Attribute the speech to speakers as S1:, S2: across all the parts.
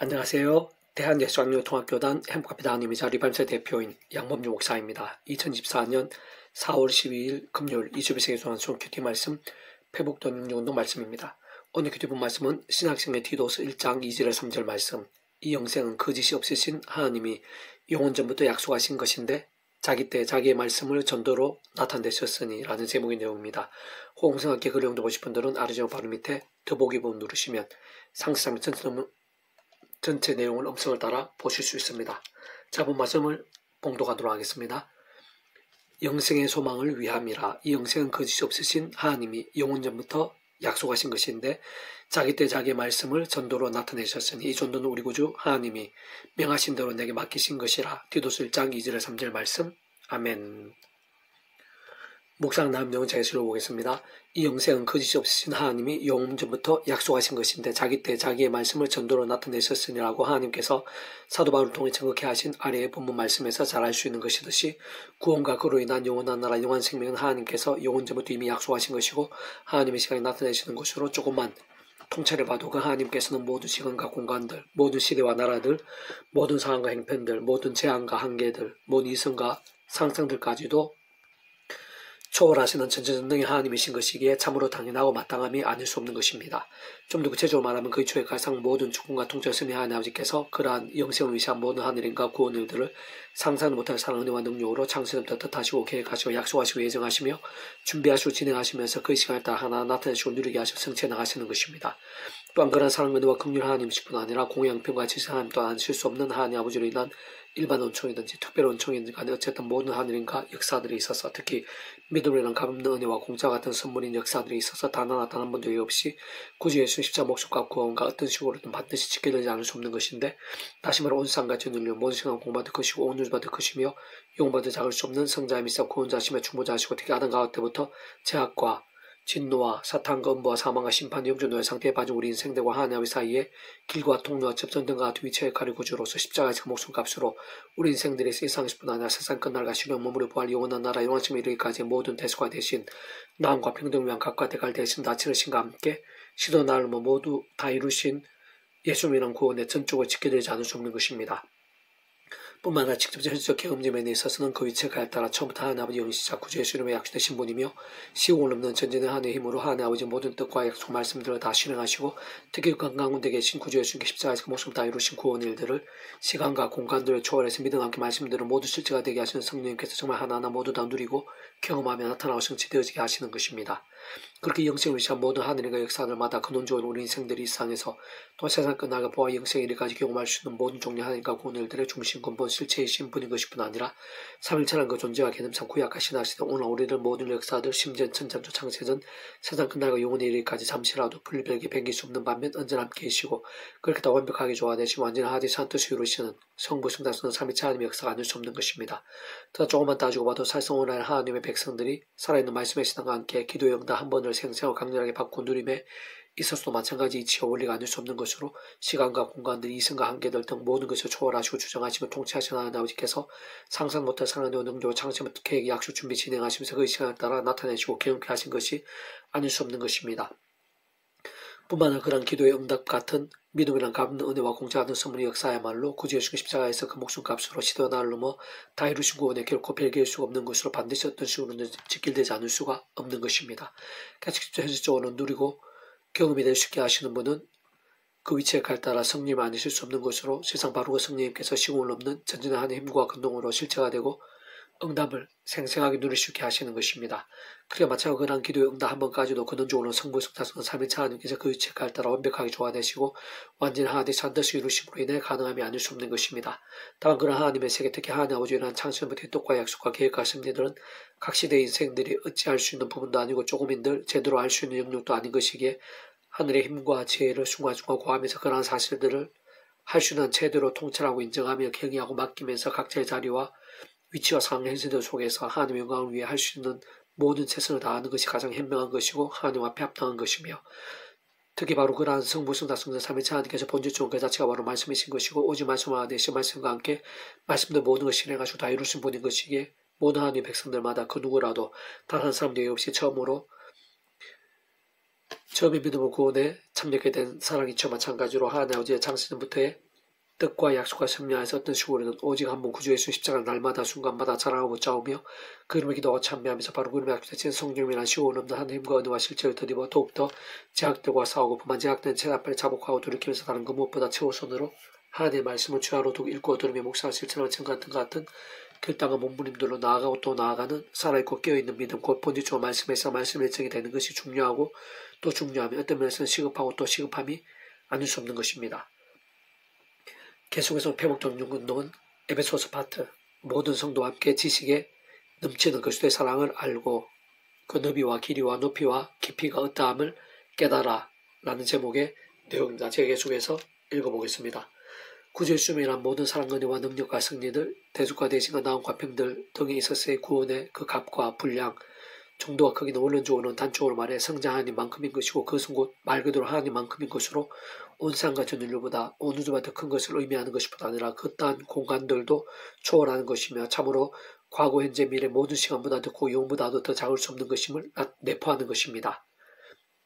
S1: 안녕하세요. 대한예수학교통합교단 행복합니다 하나님이자 리반세 대표인 양범주 목사입니다. 2024년 4월 12일 금요일 21세기 소환송 큐티 말씀 회복도 능력운동 말씀입니다. 오늘 큐티본 말씀은 신학생의 디도스 1장 2절에 3절 말씀. 이 영생은 거짓이 없으신 하나님이 영원전부터 약속하신 것인데 자기 때 자기의 말씀을 전도로 나타내셨으니 라는 제목의 내용입니다. 호응성학계 글 영도 보실 분들은 아래쪽 바로 밑에 더보기 부분 누르시면 상세상 전체 내용을 음성을 따라 보실 수 있습니다. 자, 본 말씀을 봉독하도록 하겠습니다. 영생의 소망을 위함이라. 이 영생은 거짓이 없으신 하나님이 영원전부터 약속하신 것인데 자기 때 자기의 말씀을 전도로 나타내셨으니 이 전도는 우리 구주 하나님이 명하신 대로 내게 맡기신 것이라. 디도스 1장 2절에 3절 말씀. 아멘. 묵상 다음 내용은 제가 읽어보겠습니다. 이 영생은 거짓이 없으신 하나님이 영원전부터 약속하신 것인데 자기 때 자기의 말씀을 전도로 나타내셨으니라고 하나님께서 사도 바울을 통해 증거케 하신 아래의 본문 말씀에서 잘 알 수 있는 것이듯이 구원과 그로 인한 영원한 나라 영원한 생명은 하나님께서 영원전부터 이미 약속하신 것이고 하나님의 시간에 나타내시는 것으로 조금만 통찰해 봐도 그 하나님께서는 모든 시간과 공간들, 모든 시대와 나라들, 모든 상황과 행편들, 모든 재앙과 한계들, 모든 이성과 상상들까지도 초월하시는 전지전능의 하나님이신 것이기에 참으로 당연하고 마땅함이 아닐 수 없는 것입니다. 좀 더 구체적으로 말하면 그의 초에 가상 모든 주권과 통치를 승리하신 하나님 아버지께서 그러한 영생을 위시한 모든 하늘인과 구원 일들을 상상 못할 사랑 은혜와 능력으로 창세부터 뜻하시고 계획하시고 약속하시고 예정하시며 준비하시고 진행하시면서 그의 시간에 따라 하나 나타내시고 누리게 하시고 성취해 나가시는 것입니다. 또한 그런 사랑 은혜와 긍휼 하나님이실 뿐 아니라 공양평과 지식 하나님 또한 안실 수 없는 하나님 아버지로 인한 일반 원총이든지 특별 원총이든지 간에 어쨌든 모든 하늘인과 역사들이 있어서 특히 믿음이라는 값없는 은혜와 공짜 같은 선물인 역사들이 있어서 단 하나 단 한 번도 예의 없이 구주 예수 십자가 목숨과 구원과 어떤 식으로든 반드시 지켜되지 않을 수 없는 것인데 다시 말해 온 세상같이 눌려 모든 시간 공받을 것이고 온 유주받을 것이며 용받을 작을 수 없는 성자이미사 구원자시며 중보자시고 특히 아담 가옥 때부터 제약과 진노와 사탄과 음부와 사망과 심판 영존노의 상태에 빠진 우리 인생들과 하나님의 사이에 길과 통로와 접전 등과 같은 위치의 가리 구주로서 십자가에서 그 목숨값으로 우리 인생들의 세상에서 뿐 아니라 세상 끝날과 시련 머무르 부활 영원한 나라 영원한 쯤에 이르기까지 모든 대수가 대신 나음과 평등 위한 각과 대갈 대신 다 치르신과 함께 시도 나름을 모두 다 이루신 예수님이란 구원의 전적으로 지켜드리지 않을 수 없는 것입니다. 뿐만 아니라 직접 현실적 경험점에 있어서는 그 위치에 따라 처음부터 하나님 아버지 영시자 구주 예수 이름의 약속되신 분이며 시공을 넘는 전진의 하나님의 힘으로 하나님 아버지 모든 뜻과 약속 말씀들을 다 실행하시고 특히 건강운데 계신 구주 예수님께 십자가에서 그 목숨 다 이루신 구원 일들을 시간과 공간들을 초월해서 믿음 함께 말씀들을 모두 실제가 되게 하시는 성령님께서 정말 하나하나 모두 다 누리고 경험하며 나타나고 성취되어지게 하시는 것입니다. 그렇게 영생을 위시한 모든 하늘과 역사들마다 근원적으로 우리 인생들이 이 세상에서 또 세상 끝나가 보아 영생의 일까지 경험할 수 있는 모든 종류 하나님과 구원들의 중심 근본 실체이신 분인 것일 뿐 아니라 삼일체라는 그 존재와 개념상 구약하신 하시던 오늘 우리들 모든 역사들 심전 천장조 창세전 세상 끝날과 영원의 일까지 잠시라도 분리되게 변길 수 없는 반면 언제나 함께 계시고 그렇게 다 완벽하게 조화되시고 완전한 하디스 한 뜻을 이루시는 성부 성자성은 삼일체 하나님의 역사가 아닐 수 없는 것입니다. 더 조금만 따지고 봐도 살성 오늘 하나님의 백성들이 살아있는 말씀의 신앙과 함께 기도의 응답 한 번을 생생하고 강렬하게 받고 누림에 있어서도 마찬가지 이치와 원리가 아닐 수 없는 것으로 시간과 공간들, 이성과 한계들 등 모든 것을 초월하시고 주장하시며 통치하시는 하나님 아버지께서 상상 못할 사랑과 능력으로 창세부터 계획, 약속, 준비 진행하시면서 그 시간에 따라 나타내시고 경험케 하신 것이 아닐 수 없는 것입니다. 뿐만 아니라 그런 기도의 응답 같은 믿음이란 값없는 은혜와 공짜 같은 선물의 역사야말로 구주 예수 십자가에서 그 목숨값으로 시대와 나를 넘어 다 이루신 구원에 결코 별개일 수가 없는 것으로 반드시 어떤 식으로는 직결되지 않을 수가 없는 것입니다. 직접 현실적으로 누리고 경험이 될 수 있게 하시는 분은 그 위치에 따라 성님 아니실 수 없는 것으로 세상 바로 그 성령님께서 시공을 넘는 전진의 하나님의 힘과 근동으로 실체가 되고 응답을 생생하게 누릴 수 있게 하시는 것입니다. 그래 마찬가지로 그러한 기도의 응답 한 번까지도 근원적으로 성부 성자성은 삼위차 하나님께서 그 위치에 따라 완벽하게 조화되시고 완전히 하나님의 반드시 이루심으로 인해 가능함이 아닐 수 없는 것입니다. 다만 그런 하나님의 세계 특히 하나님 아버지에 대한 창세부터의 뜻과 약속과 계획과 심리들은 각 시대의 인생들이 어찌 알 수 있는 부분도 아니고 조금인들 제대로 알 수 있는 영역도 아닌 것이기에 하늘의 힘과 지혜를 순간순간 구하면서 그러한 사실들을 할 수 있는 제대로 통찰하고 인정하며 경의하고 맡기면서 각자의 자리와 위치와 상황 현실들 속에서 하나님의 영광을 위해 할 수 있는 모든 최선을 다하는 것이 가장 현명한 것이고 하나님 앞에 합당한 것이며 특히 바로 그러한 성부 성자 성자 삼위체 하나님께서 본질적으로 그 자체가 바로 말씀이신 것이고 오직 말씀을 하듯이 말씀과 함께 말씀도 모든 것을 실행하시고 다 이루신 분인 것이기에 모든 하나님의 백성들마다 그 누구라도 단 한 사람도 예의 없이 처음에 믿음을 구원에 참여하게 된 사랑이처 마찬가지로 하나님 아버지의 창세전부터의 뜻과 약속과 승리하여서 어떤 식으로든 오직 한 분 구주 예수 십자가를 날마다 순간마다 자랑하고 붙잡으며 그 이름의 기도와 참배하면서 바로 그 이름의 약속되신 성령이란 시온 없는 하나님과 은혜와 실제를 드리고 더욱더 제약들과 싸우고 그만 제약된 제나빨리 자복하고 돌이키면서 다른 그 무엇보다 최우선으로 하나님의 말씀을 주야로 두고 읽고 들으며 묵상할 실천을 같은 결단과 몸부림들로 나아가고 또 나아가는 살아있고 깨어있는 믿음 곧 본질적으로 말씀에서 말씀의 일정이 되는 것이 중요하고 또 중요하며 어떤 면에서는 시급하고 또 시급함이 아닐 수 없는 것입니다. 계속해서 회복적 운동은 에베소서 파트 모든 성도와 함께 지식에 넘치는 그리스도의 사랑을 알고 그 너비와 길이와 높이와 깊이가 어떠함을 깨달아 라는 제목의 내용입니다. 제가 계속해서 읽어보겠습니다. 구주 예수님이란 모든 사랑, 은혜와 능력과 승리들, 대속과 대신과 나음과 평들 등에 있어서의 구원의 그 값과 분량, 정도와 크기는 원론적으로는 단적으로 말해 성자 하나님만큼인 것이고 그것은 곧 말 그대로 하나님만큼인 것으로 온 세상과 전 인류보다 온 우주보다 더 큰 것을 의미하는 것뿐 아니라 그떠한 공간들도 초월하는 것이며 참으로 과거, 현재, 미래 모든 시간보다 더 크고 영보다도 더 작을 수 없는 것임을 내포하는 것입니다.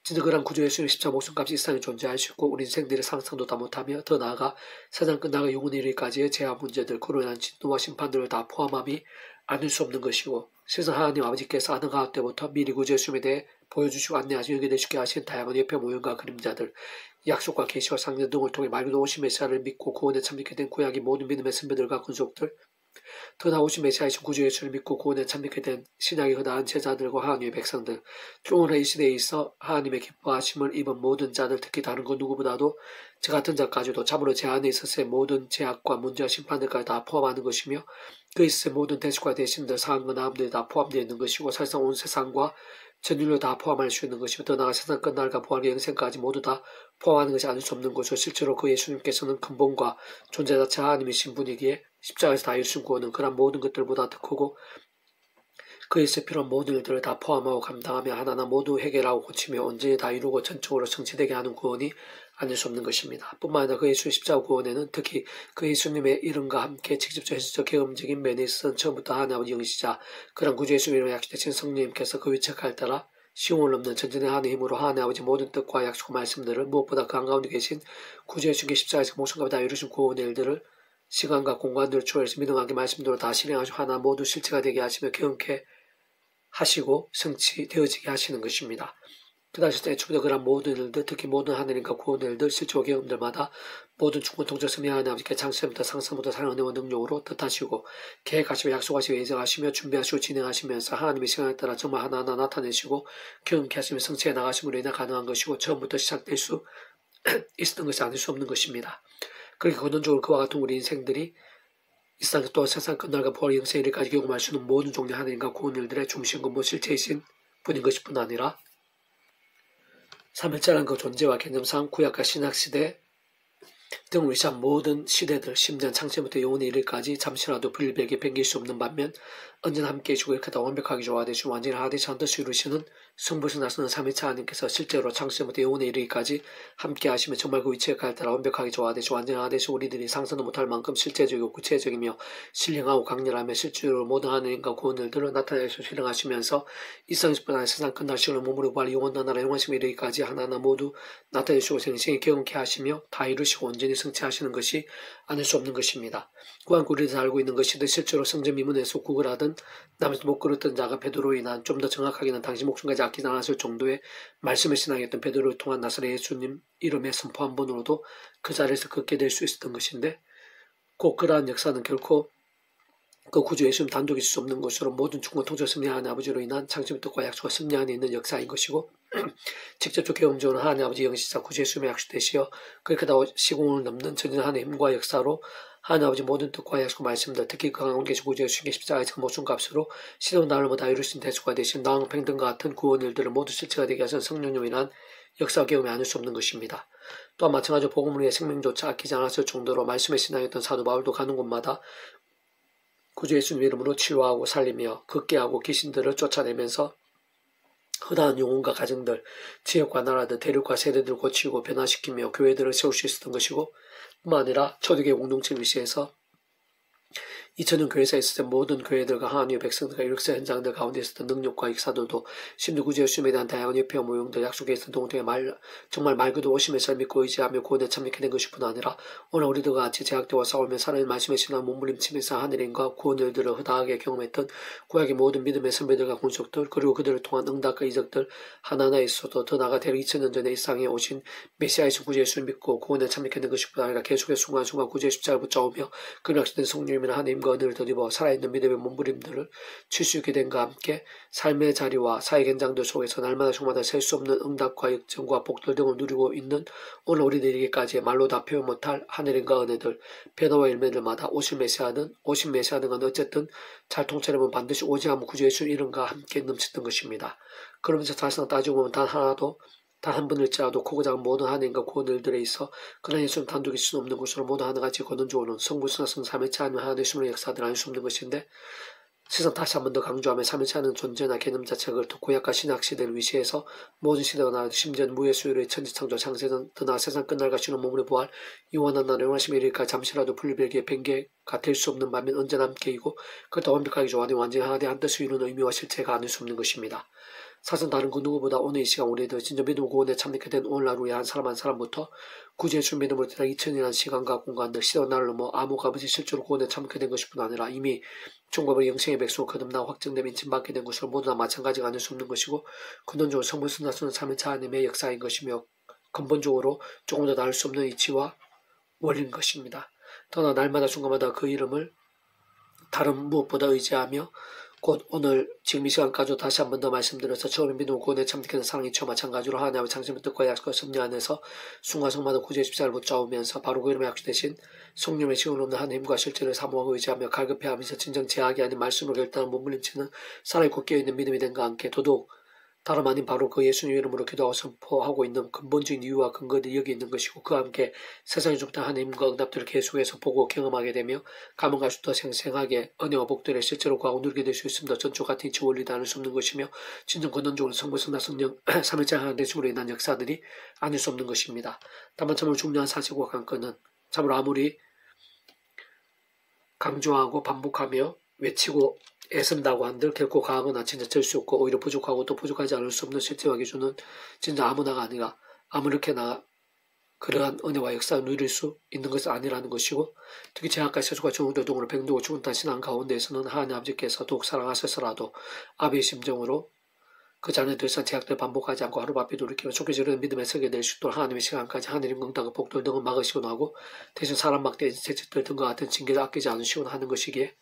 S1: 진짜 그런 구주 예수님의 십자가 목숨값이 이 세상에 존재할 수 있고 우리 인생들의 상상도 다 못하며 더 나아가 세상 끝나가 영원히 이르기까지의 재앙 문제들, 그로 인한 진노와 심판들을 다 포함함이 아닐 수 없는 것이고 세상 하나님 아버지께서 아는 가을 때부터 미리 구주 예수님에 대해 보여주시고 안내하시고 연결되시게 하신 다양한 옆에 모형과 그림자들, 약속과 계시와 상징 등을 통해 말 그대로 오신 메시아를 믿고 구원에 참여하게 된 구약의 모든 믿음의 선배들과 군속들, 더 나오신 메시아이신 구주 예수를 믿고 구원에 참여하게 된 신약의 흔한 제자들과 하나님의 백성들, 오늘 이 시대에 있어 하나님의 기뻐하심을 입은 모든 자들, 특히 다른 그 누구보다도 저 같은 자까지도 참으로 제 안에 있어서의 모든 제약과 문제와 심판들까지 다 포함하는 것이며 그 있어의 모든 대수과 대신들, 상황과 나음들이 다 포함되어 있는 것이고 사실상 온 세상과 전 인류 다 포함할 수 있는 것이며 더 나아가 세상 끝날과 부활의 영생까지 모두 다 포함하는 것이 아닐 수 없는 것이고 실제로 그 예수님께서는 근본과 존재 자체 하나님이신 분이기에 십자가에서 다 이루신 구원은 그런 모든 것들보다 더 크고 그에서 필요한 모든 일들을 다 포함하고 감당하며 하나하나 모두 해결하고 고치며 온전히 다 이루고 전적으로 성취되게 하는 구원이 아닐 수 없는 것입니다. 뿐만 아니라 그 예수의 십자가 구원에는 특히 그 예수님의 이름과 함께 직접적 현실적 경험적인 면에 있어서는 처음부터 하나님 아버지 영이시자 그런 구주 예수의 이름을 약속되신 성령님께서 그 위책할 따라 시온을 넘는 전전의 하나님의 힘으로 하나님 아버지 모든 뜻과 약속과 말씀들을 무엇보다 그 한가운데 계신 구주 예수님께 십자가에서 목숨과 다 이루신 구원의 일들을 시간과 공간들을 초월해서 믿음하게 말씀대로 다 실행하시고 하나 모두 실체가 되게 하시며 경험케 하시고 성취되어지게 하시는 것입니다. 그 다시 애초부터 그런 모든 일들, 특히 모든 하나님과 구원의 일들, 실제와 경험들마다 모든 충분 통제 승리 하나님 아버지께 창세부터 상상부터 사랑 은혜와 능력으로 뜻하시고 계획하시며 약속하시고 예정하시며 준비하시고 진행하시면서 하나님의 시간에 따라 정말 하나하나 나타내시고 경험케 하시며 성취해 나가심으로 인해 가능한 것이고 처음부터 시작될 수 있었던 것이 아닐 수 없는 것입니다. 그렇게 근원적으로 그와 같은 우리 인생들이 이 세상 또 세상 끝날과 부활의 영생에 이르기까지 경험할 수 있는 모든 종류 하나님과 구원 일들의 중심 근본 실체이신 분인 것일 뿐 아니라 삼일자라는 그 존재와 개념상 구약과 신약시대 등을 위시한 모든 시대들 심지어 창세부터 영원히 이르기까지 잠시라도 불일백에 뱅길 수 없는 반면 언제나 함께해 주고 이렇게 다 완벽하게 조화되시고 완전히 하나되시 한뜻을 이루시는 성부신 나서는 삼위차 하나님께서 실제로 창세부터 영원히 이르기까지 함께 하시며 정말 그 위치에 갈 따라 완벽하게 조화되시고 완전히 하나되시고 우리들이 상상도 못할 만큼 실제적이고 구체적이며 신령하고 강렬하며 실제로 모든 하나님과 구원들을 나타내서 실행하시면서 일상뿐 아니라 세상 끝날 시간을 몸으로 부활 영원한 나라 영원심에 이르기까지 하나하나 모두 나타내시고 생생히 경험케 하시며 다 이루시고 온전히 성취하시는 것이 아닐 수 없는 것입니다. 구한 우리들 알고 있는 것이든 실제로 성전 미문에서 구걸하든 남에서 못 걸었던 자가 베드로로 인한 좀 더 정확하게는 당시 목숨까지 아끼지 않았을 정도의 말씀을 신앙했던 베드로를 통한 나사렛 예수님 이름의 선포 한 번으로도 그 자리에서 걷게 될 수 있었던 것인데 꼭 그러한 역사는 결코 그 구주 예수님 단독이 있을 수 없는 것으로 모든 충고 통제 승리하는 아버지로 인한 창조의 뜻과 약속과 승리 안에 있는 역사인 것이고 직접적 경험적으로 하나님 아버지 영시자 구주 예수님의 약속되시어 그렇게 다 시공을 넘는 전진 하나님의 힘과 역사로 하나님 아버지 모든 뜻과 약속 말씀들 특히 그 가운데 계신 구주 예수님의 십자가에서 목숨값으로 시대와 날을 다 이룰 수 있는 대수가 되신 나왕 평등과 같은 구원 일들을 모두 실체가 되게 하신 성령님으로 인한 역사 경험이 아닐 수 없는 것입니다. 또한 마찬가지로 복음을 위해 생명조차 아끼지 않았을 정도로 말씀의 신앙이었던 사도 바울도 가는 곳마다 구주 예수님 이름으로 치료하고 살리며 극계하고 귀신들을 쫓아내면서 흔한 영혼과 가정들, 지역과 나라들, 대륙과 세대들을 고치고 변화시키며 교회들을 세울 수 있었던 것이고 뿐만 아니라 초대교회 공동체를 위시해서 2000년 교회사에 있었던 모든 교회들과 하나님의 백성들과 역사 현장들 가운데 있었던 능력과 역사들도 심지어 구주의 수임에 대한 다양한 예표와 모형들 약속에 있었던 동통의 정말 말 그대로 오심의 썰 믿고 의지하며 구원에 참여하게 된 것뿐 아니라 오늘 우리들과 같이 제약대와 싸우며 살아있는 말씀의 신앙 몸부림치면서 하늘인과 구원을 들어 허다하게 경험했던 구약의 모든 믿음의 선배들과 군속들 그리고 그들을 통한 응답과 이적들 하나하나 있어도 더 나아가 대략 2000년 전에 이 땅에 오신 메시아이신 구주의 수를 믿고 구원에 참여하게 된 것뿐 아니라 계속해서 순간순간 구주의 십자가를 붙잡으며 그 약속된 성령님이나 하나님과 은혜를 덧입어 살아있는 믿음의 몸부림들을 칠 수 있게 된과 함께 삶의 자리와 사회 현장들 속에서 날마다 종마다 셀 수 없는 응답과 역정과 복들 등을 누리고 있는 오늘 우리들에게까지 말로 다 표현 못할 하늘인과 은혜들 변화와 일매들마다 오신 메시아는 건 어쨌든 잘 통찰하면 반드시 오지 않은 구주 예수 이름과 함께 넘치던 것입니다. 그러면서 사실상 따지고 보면 단 한 분일지라도 크고 작은 모든 하나님과 구원들에 있어 그러나 예수는 단독일 수는 없는 것으로 모두 하나같이 거론되어오는 성부수나 성삼위체 아니면 하나님의 숨을 역사들 아닐 수 없는 것인데 세상 다시 한 번 더 강조하며 삼위체 하는 존재나 개념 자체가 고약과 신학 시대를 위시해서 모든 시대가 나아도 심지어 무의 수요일의 천지창조 창세전 드나 세상 끝날과 주는 몸으로 부활 이원한 날의 영화심의 일일까 잠시라도 분리별기에 뱅개가 될 수 없는 반면 언제나 함께이고 그것도 완벽하게 조화된 완전히 하나된 한 뜻을 이루는 의미와 실체가 아닐 수 없는 것입니다. 사실 다른 그 누구보다 오늘 이 시간 우리들 진짜 믿음 구원에 참여하게 된 오늘날 우리 한 사람 한 사람부터 구주 예수 믿음으로 대략 2000이라는 시간과 공간들 시대와 날을 넘어 암흑 아버지 실제로 구원에 참여하게 된 것뿐 아니라 이미 종과의 영생의 백성 거듭나 확정되면 인침받게 된 것으로 모두 다 마찬가지가 아닐 수 없는 것이고 근본적으로 성부 순나수는 3일차 하나님의 역사인 것이며 근본적으로 조금 더 나을 수 없는 이치와 원리인 것입니다. 더나 날마다 순간마다 그 이름을 다른 무엇보다 의지하며 곧 오늘 지금 이 시간까지도 다시 한 번 더 말씀드려서 처음에 믿음 구원에 참되는 사랑이 저 마찬가지로 하나님의 창심의 뜻과 약속과 섭리 안에서 순간순간마다 구주의 십자가를 붙잡으면서 바로 그 이름에 약속되신 성령의 시간 없는 하나님과 실제를 사모하고 의지하며 갈급해하면서 진정 제약이 아닌 말씀으로 결단한 몸부림치는 살아있고 깨어있는 믿음이 된과 함께 더더욱 다름 아닌 바로 그 예수님 이름으로 기도하고 선포하고 있는 근본적인 이유와 근거들이 여기 있는 것이고 그와 함께 세상에 좁다 하나님과 응답들을 계속해서 보고 경험하게 되며 가면 갈수록 더 생생하게 은혜와 복들을 실제로 구하고 누리게 될 수 있습니다. 전초 같은 이치 원리도 않을 수 없는 것이며 진정 근원적으로 성부 성나 성령 삼일째 하나님 되심으로 인한 역사들이 아닐 수 없는 것입니다. 다만 참으로 중요한 사실과 관건은 참으로 아무리 강조하고 반복하며 외치고 애쓴다고 한들 결코 강하거나 진짜 될 수 없고 오히려 부족하고 또 부족하지 않을 수 없는 실제와 기준은 진짜 아무나가 아니라 아무렇게나 그러한 은혜와 역사를 누릴 수 있는 것은 아니라는 것이고 특히 제약과 세수가 정우도동으로 병들고 죽은 단 신앙 가운데에서는 하나님 아버지께서 더욱 사랑하셔서라도 아비의 심정으로 그 자녀들선 제약들 반복하지 않고 하루바삐 돌이키며 좋게 저르는 믿음에 서게 될 수 있도록 하나님의 시간까지 하나님 응답과 복들 등을 막으시곤 하고 대신 사람 막대인 재직들 등과 같은 징계를 아끼지 않으시곤 하는 것이기에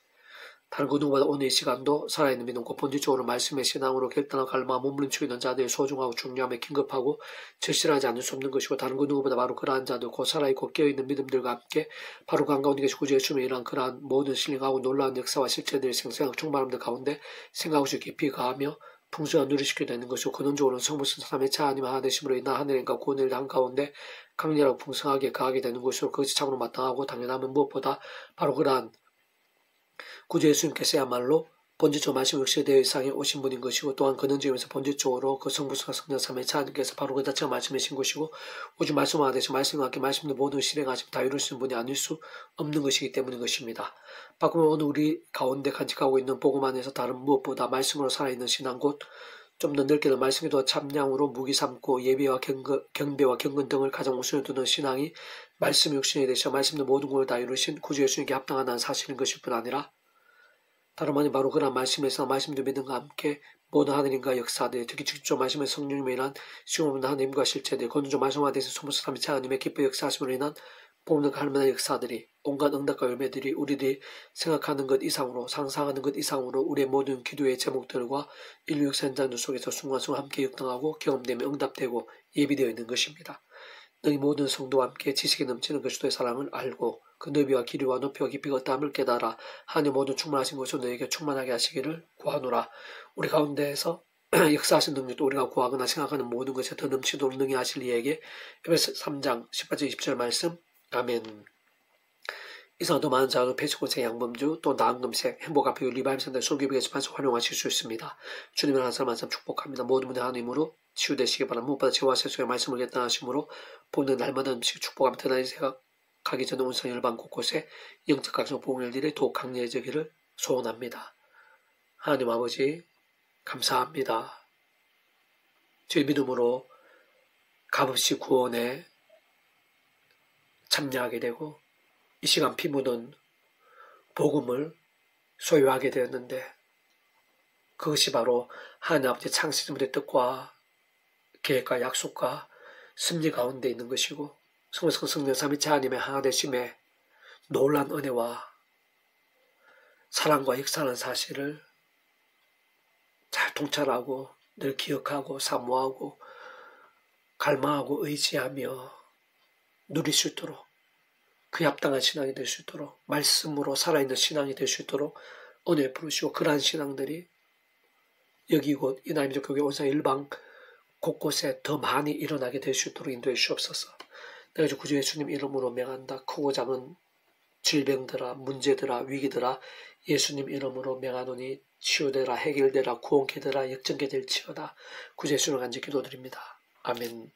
S1: 다른 그 누구보다 오늘 이 시간도 살아있는 믿음과 본질적으로 말씀의 신앙으로 결단하고 갈망하고 몸부림치고 있는 자들의 소중하고 중요함에 긴급하고 절실하지 않을 수 없는 것이고 다른 그 누구보다 바로 그러한 자들 곧 살아있고 깨어있는 믿음들과 함께 바로 그 한가운데 계신 구주의 주님의 이러한 그러한 모든 신령하고 놀라운 역사와 실체들의 생생하고 충만함들 가운데 생각하고 깊이 가하며 풍성한 누리시게 되는 것이고 근원적으로는 성부신 삼의 차 아니면 하나 되심으로 인한 하늘인가 구원을 한가운데 강렬하고 풍성하게 가하게 되는 것이고 그것이 참으로 마땅하고 당연하면 무엇보다 바로 그러한 구주 예수님께서야말로 본질적으로 말씀 역시 대상에 오신 분인 것이고 또한 근원적이면서 본질적으로 그 성부수가 성령 삼의 차님께서 바로 그 자체가 말씀이신 것이고 오직 말씀과 대신 말씀과 함께 말씀도 모든 실행하시고 다 이룰 수 있는 분이 아닐 수 없는 것이기 때문인 것입니다. 바꾸면 오늘 우리 가운데 간직하고 있는 복음 안에서 다른 무엇보다 말씀으로 살아있는 신앙 곧 좀 더 넓게도 말씀에도 참량으로 무기 삼고 예배와 경배와 경건 등을 가장 우선에 두는 신앙이 말씀 육신에 대해서 말씀도 모든 것을 다 이루신 구주 예수님께 합당한 사실인 것일 뿐 아니라 다름 아닌 바로 그런 말씀에서 말씀도 믿음과 함께 모든 하나님과 역사들 특히 직접 말씀의 성령님에 인한 시험없는 하나님과 실체들 건조 말씀화돼서 소모스 삼위체 하나님의 기뻐 역사하심으로 인한 복음과 할만한 역사들이 온갖 응답과 열매들이 우리들이 생각하는 것 이상으로 상상하는 것 이상으로 우리의 모든 기도의 제목들과 인류 역사 현장들 속에서 순간순간 함께 역동하고 경험되며 응답되고 예비되어 있는 것입니다. 너희 모든 성도와 함께 지식이 넘치는 그리스도의 사랑을 알고 그 너비와 길이와 높이와 깊이가 어떠함을 깨달아 하나님 모든 충만하신 것으로 너에게 충만하게 하시기를 구하노라. 우리 가운데에서 역사하신 능력도 우리가 구하거나 생각하는 모든 것에 더 넘치도록 능히 하실 이에게 에베소 3장 18절 20절 말씀 아멘. 이상도 많은 자가 배치고생 양범주 또 나은금색 행복 앞에 리바임센터 솔기비에서 반석 활용하실 수 있습니다. 주님을 한 사람 한 사람 축복합니다. 모든 분들 하나님으로 치유되시기 바랍니다. 무엇보다 죄와 세속의 말씀을 결단하심으로 보는 날마다 음식 축복하며 대단히 가기 전에 온상 열방 곳곳에 영적 각성 복음 일들이 더욱 강력해지기를 소원합니다. 하나님 아버지 감사합니다. 저희 믿음으로 값없이 구원에 참여하게 되고 이 시간 피 묻은 복음을 소유하게 되었는데 그것이 바로 하나님 아버지 창세전부의 뜻과 계획과 약속과 섭리 가운데 있는 것이고 성령 성령 삼위체 하나님의 하나 되심에 놀란 은혜와 사랑과 역사하는 사실을 잘 통찰하고 늘 기억하고 사모하고 갈망하고 의지하며 누릴 수 있도록 그에 합당한 신앙이 될 수 있도록 말씀으로 살아있는 신앙이 될 수 있도록 은혜 부르시고 그러한 신앙들이 여기 곧 이나님적 교회 온상 일방 곳곳에 더 많이 일어나게 될 수 있도록 인도해 주옵소서. 내가 주 구주 예수님 이름으로 명한다. 크고 작은 질병들아 문제들아 위기들아 예수님 이름으로 명하노니 치유되라 해결되라 구원케 되라 역전케 될지어다. 구주 예수님 간절히 기도드립니다. 아멘.